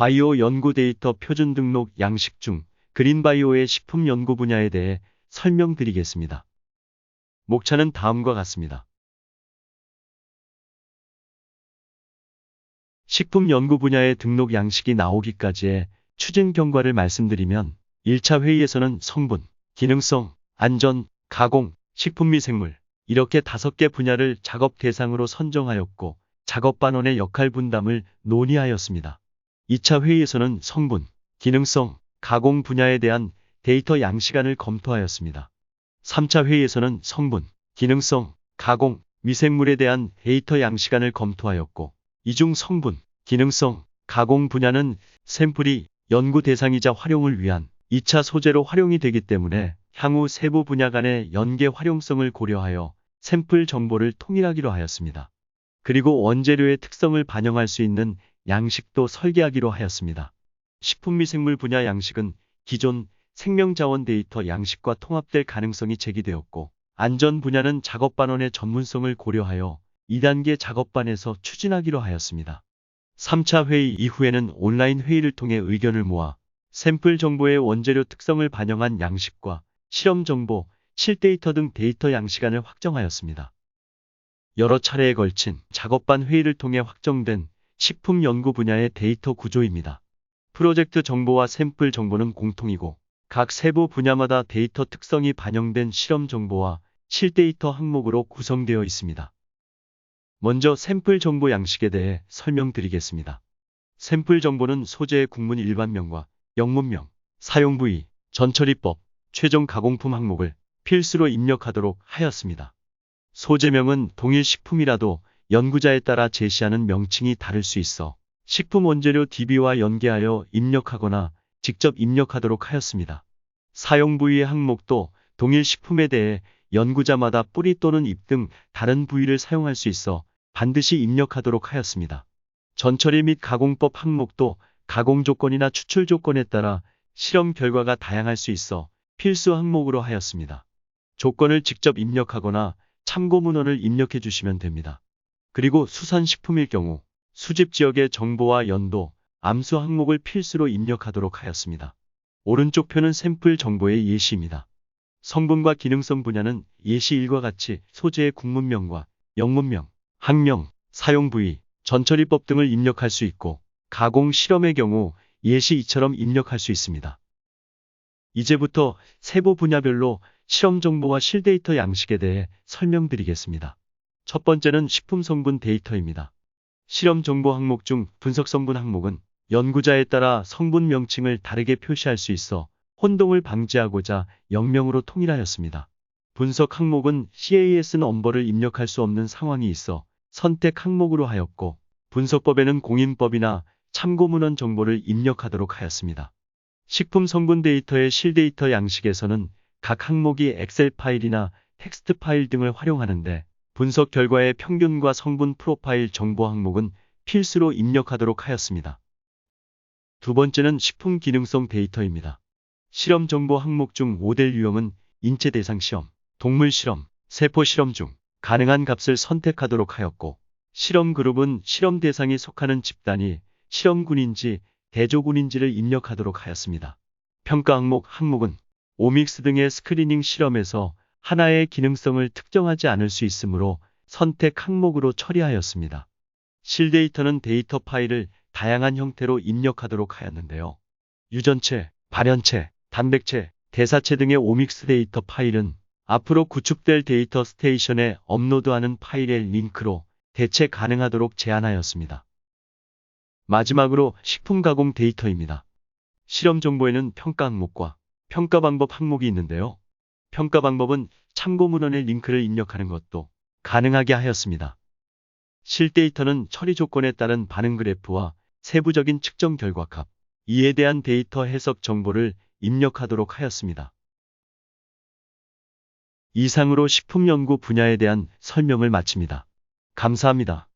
바이오 연구 데이터 표준 등록 양식 중 그린바이오의 식품 연구 분야에 대해 설명드리겠습니다. 목차는 다음과 같습니다. 식품 연구 분야의 등록 양식이 나오기까지의 추진 경과를 말씀드리면 1차 회의에서는 성분, 기능성, 안전, 가공, 식품 및 생물 이렇게 5개 분야를 작업 대상으로 선정하였고 작업반원의 역할 분담을 논의하였습니다. 2차 회의에서는 성분, 기능성, 가공 분야에 대한 데이터 양식안을 검토하였습니다. 3차 회의에서는 성분, 기능성, 가공, 미생물에 대한 데이터 양식안을 검토하였고 이 중 성분, 기능성, 가공 분야는 샘플이 연구 대상이자 활용을 위한 2차 소재로 활용이 되기 때문에 향후 세부 분야 간의 연계 활용성을 고려하여 샘플 정보를 통일하기로 하였습니다. 그리고 원재료의 특성을 반영할 수 있는 양식도 설계하기로 하였습니다. 식품미생물 분야 양식은 기존 생명자원 데이터 양식과 통합될 가능성이 제기되었고 안전 분야는 작업반원의 전문성을 고려하여 2단계 작업반에서 추진하기로 하였습니다. 3차 회의 이후에는 온라인 회의를 통해 의견을 모아 샘플 정보의 원재료 특성을 반영한 양식과 실험 정보, 실데이터 등 데이터 양식안을 확정하였습니다. 여러 차례에 걸친 작업반 회의를 통해 확정된 식품 연구 분야의 데이터 구조입니다. 프로젝트 정보와 샘플 정보는 공통이고 각 세부 분야마다 데이터 특성이 반영된 실험 정보와 실데이터 항목으로 구성되어 있습니다. 먼저 샘플 정보 양식에 대해 설명드리겠습니다. 샘플 정보는 소재의 국문 일반명과 영문명, 사용 부위, 전처리법, 최종 가공품 항목을 필수로 입력하도록 하였습니다. 소재명은 동일 식품이라도 연구자에 따라 제시하는 명칭이 다를 수 있어 식품 원재료 DB와 연계하여 입력하거나 직접 입력하도록 하였습니다. 사용 부위의 항목도 동일 식품에 대해 연구자마다 뿌리 또는 잎 등 다른 부위를 사용할 수 있어 반드시 입력하도록 하였습니다. 전처리 및 가공법 항목도 가공 조건이나 추출 조건에 따라 실험 결과가 다양할 수 있어 필수 항목으로 하였습니다. 조건을 직접 입력하거나 참고 문헌을 입력해 주시면 됩니다. 그리고 수산식품일 경우 수집 지역의 정보와 연도, 암수 항목을 필수로 입력하도록 하였습니다. 오른쪽 표는 샘플 정보의 예시입니다. 성분과 기능성 분야는 예시 1과 같이 소재의 국문명과 영문명, 학명, 사용 부위, 전처리법 등을 입력할 수 있고 가공 실험의 경우 예시 2처럼 입력할 수 있습니다. 이제부터 세부 분야별로 실험 정보와 실데이터 양식에 대해 설명드리겠습니다. 첫 번째는 식품 성분 데이터입니다. 실험 정보 항목 중 분석 성분 항목은 연구자에 따라 성분 명칭을 다르게 표시할 수 있어 혼동을 방지하고자 영명으로 통일하였습니다. 분석 항목은 CAS 넘버를 입력할 수 없는 상황이 있어 선택 항목으로 하였고 분석법에는 공인법이나 참고문헌 정보를 입력하도록 하였습니다. 식품 성분 데이터의 실데이터 양식에서는 각 항목이 엑셀 파일이나 텍스트 파일 등을 활용하는데 분석 결과의 평균과 성분 프로파일 정보 항목은 필수로 입력하도록 하였습니다. 두 번째는 식품 기능성 데이터입니다. 실험 정보 항목 중 모델 유형은 인체 대상 시험, 동물 실험, 세포 실험 중 가능한 값을 선택하도록 하였고 실험 그룹은 실험 대상이 속하는 집단이 실험군인지 대조군인지를 입력하도록 하였습니다. 평가 항목은 오믹스 등의 스크리닝 실험에서 하나의 기능성을 특정하지 않을 수 있으므로 선택 항목으로 처리하였습니다. 실데이터는 데이터 파일을 다양한 형태로 입력하도록 하였는데요. 유전체, 발현체, 단백체, 대사체 등의 오믹스 데이터 파일은 앞으로 구축될 데이터 스테이션에 업로드하는 파일의 링크로 대체 가능하도록 제한하였습니다. 마지막으로 식품 가공 데이터입니다. 실험 정보에는 평가 항목과 평가 방법 항목이 있는데요. 평가 방법은 참고 문헌의 링크를 입력하는 것도 가능하게 하였습니다. 실데이터는 처리 조건에 따른 반응 그래프와 세부적인 측정 결과 값, 이에 대한 데이터 해석 정보를 입력하도록 하였습니다. 이상으로 식품 연구 분야에 대한 설명을 마칩니다. 감사합니다.